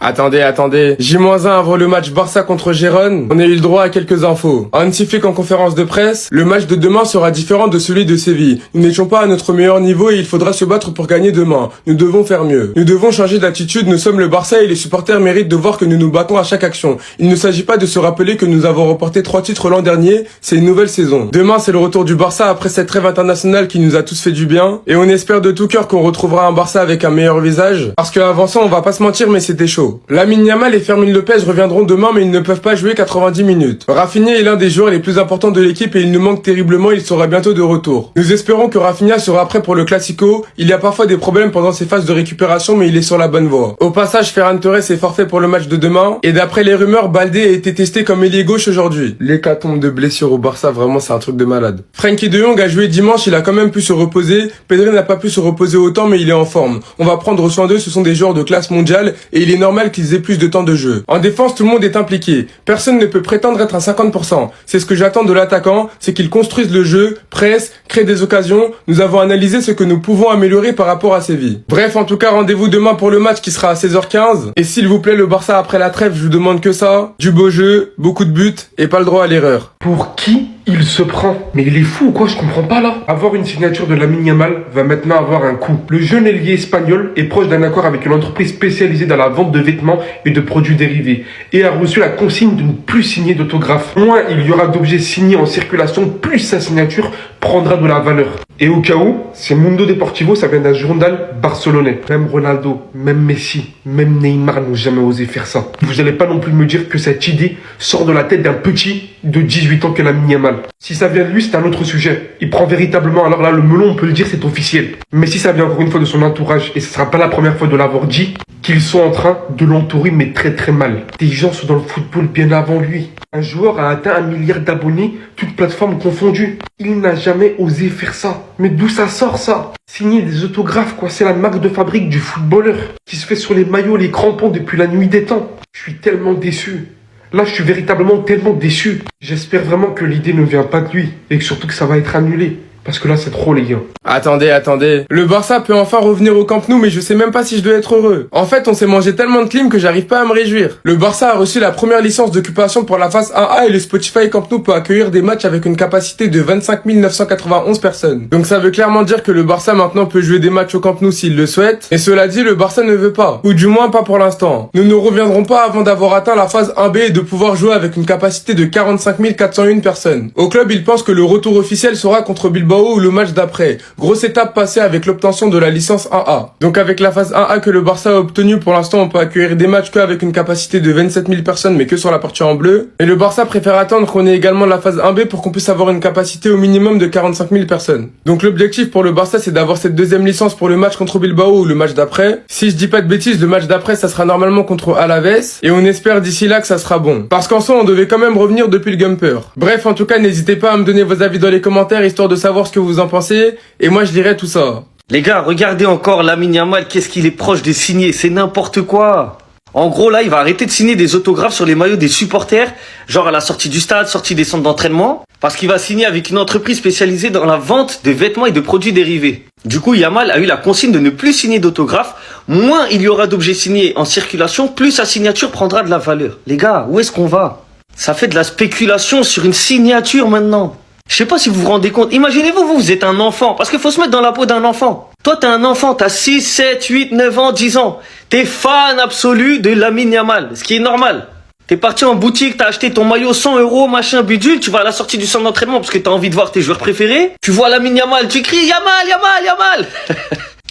Attendez. J-1 avant le match Barça contre Gérone, on a eu le droit à quelques infos. Hansi Flick en conférence de presse, le match de demain sera différent de celui de Séville. Nous n'étions pas à notre meilleur niveau et il faudra se battre pour gagner demain. Nous devons faire mieux. Nous devons changer d'attitude, nous sommes le Barça et les supporters méritent de voir que nous nous battons à chaque action. Il ne s'agit pas de se rappeler que nous avons remporté 3 titres l'an dernier, c'est une nouvelle saison. Demain c'est le retour du Barça après cette trêve internationale qui nous a tous fait du bien et on espère de tout cœur qu'on retrouvera un Barça avec un meilleur visage parce qu'avant ça on va pas se mentir mais c'était chaud. Lamine Yamal et Fermín López reviendront demain mais ils ne peuvent pas jouer 90 minutes. Rafinha est l'un des joueurs les plus importants de l'équipe et il nous manque terriblement, il sera bientôt de retour. Nous espérons que Rafinha sera prêt pour le Classico, il y a parfois des problèmes pendant ses phases de récupération mais il est sur la bonne voie. Au passage, Ferran Torres est forfait pour le match de demain et d'après les rumeurs, Baldé a été testé comme ailier gauche aujourd'hui. L'hécatombe de blessures au Barça, vraiment c'est un truc de malade. Frenkie de Jong a joué dimanche, il a quand même pu se reposer, Pedri n'a pas pu se reposer autant mais il est en forme. On va prendre soin d'eux, ce sont des joueurs de classe mondiale et il est normal qu'ils aient plus de temps de jeu. En défense, tout le monde est impliqué. Personne ne peut prétendre être à 50%. C'est ce que j'attends de l'attaquant, c'est qu'il construise le jeu, presse, crée des occasions. Nous avons analysé ce que nous pouvons améliorer par rapport à Séville. Bref, en tout cas, rendez-vous demain pour le match qui sera à 16h15. Et s'il vous plaît, le Barça après la trêve, je vous demande que ça. Du beau jeu, beaucoup de buts et pas le droit à l'erreur. Pour qui il se prend? Mais il est fou ou quoi? Je comprends pas là. Avoir une signature de Lamine Yamal va maintenant avoir un coût. Le jeune ailier espagnol est proche d'un accord avec une entreprise spécialisée dans la vente de vêtements et de produits dérivés et a reçu la consigne de ne plus signer d'autographe. Moins il y aura d'objets signés en circulation, plus sa signature prendra de la valeur. Et au cas où, c'est Mundo Deportivo, ça vient d'un journal barcelonais. Même Ronaldo, même Messi, même Neymar n'ont jamais osé faire ça. Vous n'allez pas non plus me dire que cette idée sort de la tête d'un petit de 18 ans que Lamine Yamal. Si ça vient de lui, c'est un autre sujet. Il prend véritablement, alors là, le melon, on peut le dire, c'est officiel. Mais si ça vient encore une fois de son entourage, et ce sera pas la première fois de l'avoir dit, qu'ils sont en train de l'entourer, mais très très mal. Des gens sont dans le football bien avant lui. Un joueur a atteint 1 milliard d'abonnés, toutes plateformes confondues. Il n'a jamais osé faire ça. Mais d'où ça sort ça? Signer des autographes, quoi, c'est la marque de fabrique du footballeur, qui se fait sur les maillots, les crampons depuis la nuit des temps. Je suis tellement déçu. Là, je suis véritablement tellement déçu. J'espère vraiment que l'idée ne vient pas de lui, et que surtout que ça va être annulé. Parce que là, c'est trop, les gars. Attendez. Le Barça peut enfin revenir au Camp Nou, mais je sais même pas si je dois être heureux. En fait, on s'est mangé tellement de clim que j'arrive pas à me réjouir. Le Barça a reçu la première licence d'occupation pour la phase 1A et le Spotify Camp Nou peut accueillir des matchs avec une capacité de 25 991 personnes. Donc ça veut clairement dire que le Barça maintenant peut jouer des matchs au Camp Nou s'il le souhaite. Et cela dit, le Barça ne veut pas. Ou du moins pas pour l'instant. Nous ne reviendrons pas avant d'avoir atteint la phase 1B et de pouvoir jouer avec une capacité de 45 401 personnes. Au club, ils pensent que le retour officiel sera contre Bilbao ou le match d'après. Grosse étape passée avec l'obtention de la licence 1A. Donc avec la phase 1A que le Barça a obtenue, pour l'instant on peut accueillir des matchs qu'avec une capacité de 27 000 personnes mais que sur la partie en bleu. Et le Barça préfère attendre qu'on ait également la phase 1B pour qu'on puisse avoir une capacité au minimum de 45 000 personnes. Donc l'objectif pour le Barça c'est d'avoir cette deuxième licence pour le match contre Bilbao ou le match d'après. Si je dis pas de bêtises, le match d'après ça sera normalement contre Alaves et on espère d'ici là que ça sera bon. Parce qu'en soi on devait quand même revenir depuis le Gumper. Bref, en tout cas n'hésitez pas à me donner vos avis dans les commentaires histoire de savoir ce que vous en pensez et moi je dirai tout ça. Les gars, regardez encore Lamine Yamal, qu'est-ce qu'il est proche de signer, c'est n'importe quoi. En gros, là, il va arrêter de signer des autographes sur les maillots des supporters, genre à la sortie du stade, sortie des centres d'entraînement, parce qu'il va signer avec une entreprise spécialisée dans la vente de vêtements et de produits dérivés. Du coup, Yamal a eu la consigne de ne plus signer d'autographes, moins il y aura d'objets signés en circulation, plus sa signature prendra de la valeur. Les gars, où est-ce qu'on va? Ça fait de la spéculation sur une signature maintenant. Je sais pas si vous vous rendez compte. Imaginez-vous, vous êtes un enfant. Parce qu'il faut se mettre dans la peau d'un enfant. Toi, t'es un enfant, t'as 6, 7, 8, 9 ans, 10 ans. T'es fan absolu de Lamine Yamal. Ce qui est normal. T'es parti en boutique, t'as acheté ton maillot 100 €, machin, bidule. Tu vas à la sortie du centre d'entraînement parce que t'as envie de voir tes joueurs préférés. Tu vois Lamine Yamal, tu cries Yamal, Yamal, Yamal.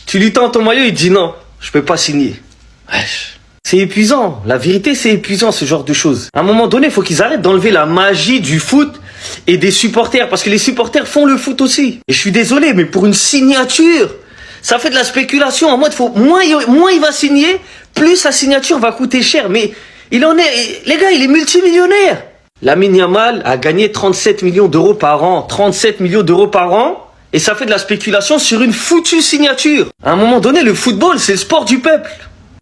Tu lui tends ton maillot, il te dit non, je peux pas signer. Wesh. C'est épuisant. La vérité, c'est épuisant, ce genre de choses. À un moment donné, il faut qu'ils arrêtent d'enlever la magie du foot et des supporters. Parce que les supporters font le foot aussi. Et je suis désolé, mais pour une signature, ça fait de la spéculation. En mode, moins il va signer, plus sa signature va coûter cher. Mais les gars, il est multimillionnaire. Lamine Yamal a gagné 37 millions d'euros par an. 37 millions d'euros par an. Et ça fait de la spéculation sur une foutue signature. À un moment donné, le football, c'est le sport du peuple.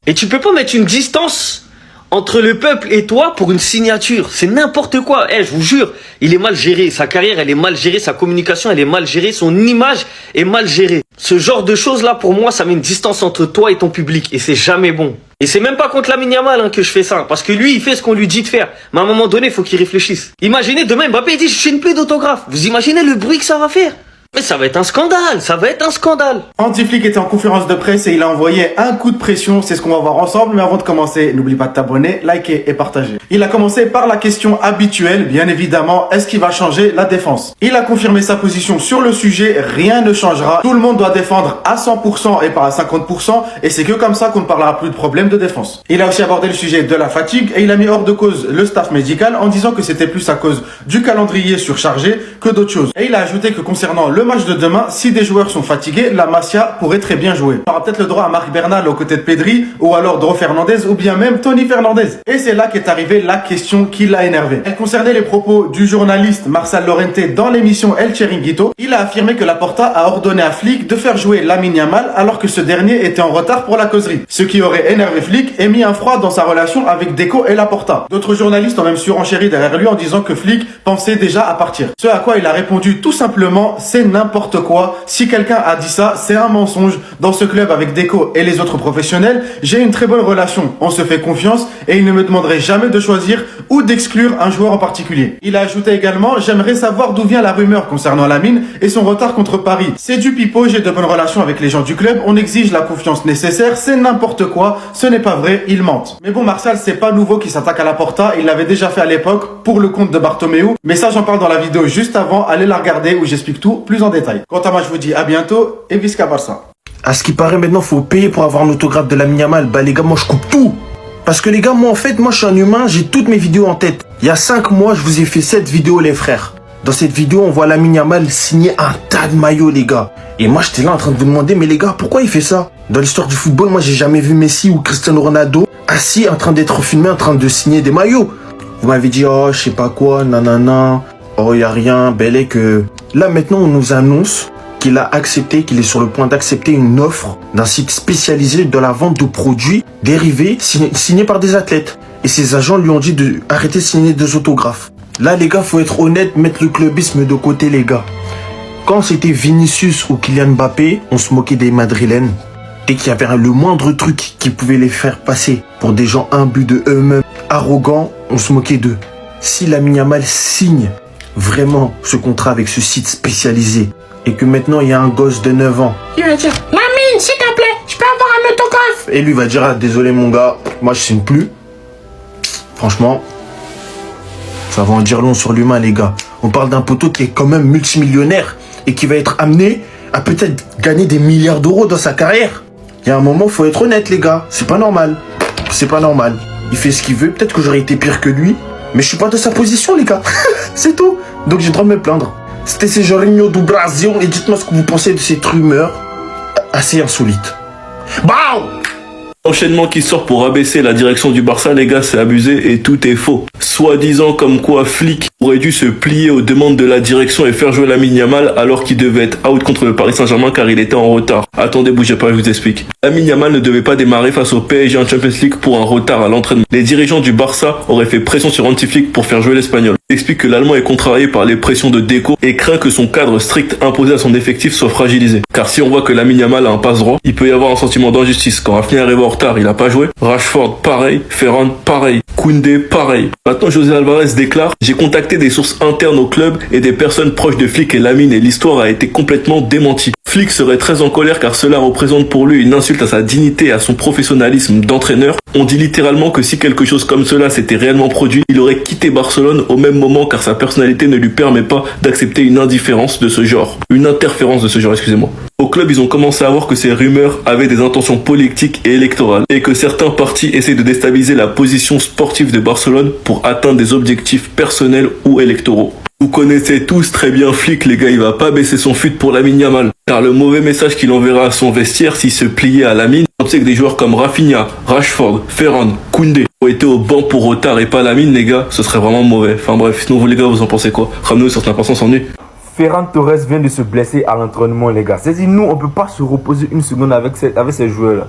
Et tu peux pas mettre une distance entre le peuple et toi pour une signature. C'est n'importe quoi. Je vous jure, il est mal géré. Sa carrière, elle est mal gérée. Sa communication, elle est mal gérée. Son image est mal gérée. Ce genre de choses-là, pour moi, ça met une distance entre toi et ton public. Et c'est jamais bon. Et c'est même pas contre Lamine Yamal hein, que je fais ça, parce que lui, il fait ce qu'on lui dit de faire. Mais à un moment donné, il faut qu'il réfléchisse. Imaginez demain, Mbappé il dit, je signe plus d'autographe. Vous imaginez le bruit que ça va faire? Mais ça va être un scandale, ça va être un scandale. Hansi Flick était en conférence de presse et il a envoyé un coup de pression, c'est ce qu'on va voir ensemble, mais avant de commencer, n'oublie pas de t'abonner, liker et partager. Il a commencé par la question habituelle, bien évidemment, est-ce qu'il va changer la défense? Il a confirmé sa position sur le sujet, rien ne changera, tout le monde doit défendre à 100% et pas à 50%, et c'est que comme ça qu'on ne parlera plus de problème de défense. Il a aussi abordé le sujet de la fatigue et il a mis hors de cause le staff médical en disant que c'était plus à cause du calendrier surchargé que d'autres choses. Et il a ajouté que concernant le match de demain, si des joueurs sont fatigués, la Masia pourrait très bien jouer. On aura peut-être le droit à Marc Bernal aux côtés de Pedri, ou alors Dro Fernandez, ou bien même Tony Fernandez. Et c'est là qu'est arrivée la question qui l'a énervé. Elle concernait les propos du journaliste Marcel Llorente dans l'émission El Chiringuito. Il a affirmé que Laporta a ordonné à Flick de faire jouer Lamine Yamal alors que ce dernier était en retard pour la causerie. Ce qui aurait énervé Flick et mis un froid dans sa relation avec Deco et Laporta. D'autres journalistes ont même surenchéri derrière lui en disant que Flick pensait déjà à partir. Ce à quoi il a répondu tout simplement, c'est n'importe quoi. Si quelqu'un a dit ça, c'est un mensonge. Dans ce club avec Deco et les autres professionnels, j'ai une très bonne relation. On se fait confiance et il ne me demanderait jamais de choisir ou d'exclure un joueur en particulier. Il a ajouté également, j'aimerais savoir d'où vient la rumeur concernant Lamine et son retard contre Paris. C'est du pipeau, j'ai de bonnes relations avec les gens du club, on exige la confiance nécessaire, c'est n'importe quoi, ce n'est pas vrai, ils mentent. Mais bon, Martial, c'est pas nouveau qu'il s'attaque à Laporta, il l'avait déjà fait à l'époque pour le compte de Bartomeu, mais ça j'en parle dans la vidéo juste avant, allez la regarder où j'explique tout plus en détail. Quant à moi, je vous dis à bientôt et visca Barça. À ce qui paraît maintenant, faut payer pour avoir un autographe de Lamine Yamal. Bah les gars, moi je coupe tout. Parce que les gars, moi en fait, moi je suis un humain, j'ai toutes mes vidéos en tête. Il y a 5 mois, je vous ai fait cette vidéo les frères. Dans cette vidéo, on voit Lamine Yamal signer un tas de maillots les gars. Et moi j'étais là en train de vous demander, mais les gars, pourquoi il fait ça? Dans l'histoire du football, moi j'ai jamais vu Messi ou Cristiano Ronaldo assis en train d'être filmé, en train de signer des maillots. Vous m'avez dit, oh je sais pas quoi, nanana, oh y a rien, bel est que... Là maintenant on nous annonce qu'il a accepté, qu'il est sur le point d'accepter une offre d'un site spécialisé de la vente de produits dérivés signés par des athlètes. Et ses agents lui ont dit d'arrêter de signer des autographes. Là les gars, faut être honnête, mettre le clubisme de côté les gars. Quand c'était Vinicius ou Kylian Mbappé, on se moquait des Madrilènes. Dès qu'il y avait le moindre truc qui pouvait les faire passer pour des gens imbus de eux-mêmes, arrogants, on se moquait d'eux. Si Lamine Yamal signe vraiment ce contrat avec ce site spécialisé et que maintenant il y a un gosse de 9 ans, il va dire Lamine, s'il te plaît, je peux avoir un autographe? Et lui va dire, ah, désolé mon gars, moi je signe plus. Franchement, ça va en dire long sur l'humain les gars. On parle d'un poteau qui est quand même multimillionnaire et qui va être amené à peut-être gagner des milliards d'euros dans sa carrière. Il y a un moment, faut être honnête les gars, c'est pas normal. C'est pas normal. Il fait ce qu'il veut, peut-être que j'aurais été pire que lui, mais je suis pas de sa position les gars. C'est tout. Donc j'ai le droit de me plaindre. C'était ces Jorinho do Brasil et dites-moi ce que vous pensez de cette rumeur assez insolite. Bah! L'enchaînement qui sort pour abaisser la direction du Barça, les gars, c'est abusé et tout est faux. Soi-disant comme quoi Flick aurait dû se plier aux demandes de la direction et faire jouer Lamine Yamal alors qu'il devait être out contre le Paris Saint-Germain car il était en retard. Attendez, bougez pas, je vous explique. Lamine Yamal ne devait pas démarrer face au PSG en Champions League pour un retard à l'entraînement. Les dirigeants du Barça auraient fait pression sur Hansi Flick pour faire jouer l'Espagnol. Il explique que l'Allemand est contrarié par les pressions de Deco et craint que son cadre strict imposé à son effectif soit fragilisé. Car si on voit que Lamine Yamal a un passe droit, il peut y avoir un sentiment d'injustice. Quand Rafinha arrive en retard, il a pas joué. Rashford, pareil. Ferran, pareil. Koundé, pareil. Maintenant, José Alvarez déclare « J'ai contacté des sources internes au club et des personnes proches de Flick et Lamine et l'histoire a été complètement démentie. Flick serait très en colère car cela représente pour lui une insulte à sa dignité et à son professionnalisme d'entraîneur. On dit littéralement que si quelque chose comme cela s'était réellement produit, il aurait quitté Barcelone au même moment car sa personnalité ne lui permet pas d'accepter une indifférence de ce genre. Une interférence de ce genre, excusez-moi. Au club, ils ont commencé à voir que ces rumeurs avaient des intentions politiques et électorales et que certains partis essaient de déstabiliser la position sportive de Barcelone pour atteindre des objectifs personnels ou électoraux. Vous connaissez tous très bien Flick, les gars, il va pas baisser son fut pour Lamine Yamal. Car le mauvais message qu'il enverra à son vestiaire s'il se pliait à Lamine, on sait que des joueurs comme Rafinha, Rashford, Ferran, Koundé ont été au banc pour retard et pas Lamine, les gars, ce serait vraiment mauvais. Enfin bref, sinon vous les gars, vous en pensez quoi? Ramenez-nous sur Snap sans nu. Ferran Torres vient de se blesser à l'entraînement, les gars. C'est-à-dire, nous, on peut pas se reposer une seconde avec ces joueurs-là.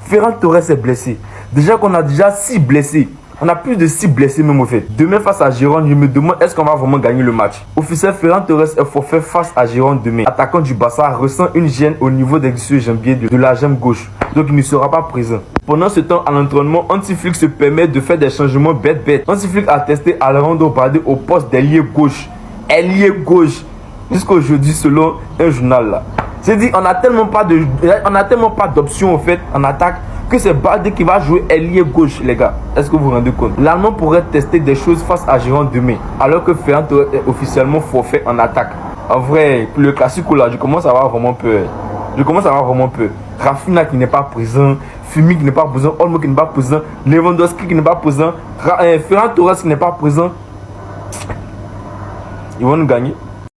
Ferran Torres est blessé. Déjà qu'on a déjà 6 blessés. On a plus de 6 blessés même au fait. Demain face à Gérone, je me demande est-ce qu'on va vraiment gagner le match. Officiel Ferran Torres est forfait face à Gérone demain. Attaquant du Barça ressent une gêne au niveau des jambiers de la jambe gauche. Donc il ne sera pas présent. Pendant ce temps, à l'entraînement, Hansi Flick se permet de faire des changements bêtes. Hansi Flick a testé Alejandro Balde au poste d'ailier gauche. Ailier gauche. Jusqu'aujourd'hui, selon un journal là. C'est dit, on a tellement pas d'options en fait en attaque que c'est Balde qui va jouer ailier gauche, les gars. Est-ce que vous vous rendez compte? L'Allemand pourrait tester des choses face à Gérone demain, alors que Ferran Torres est officiellement forfait en attaque. En vrai, le classico là, je commence à avoir vraiment peur. Rafinha qui n'est pas présent, Fumi qui n'est pas présent, Olmo qui n'est pas présent, Lewandowski qui n'est pas présent, Ferran Torres qui n'est pas présent. Ils vont nous gagner.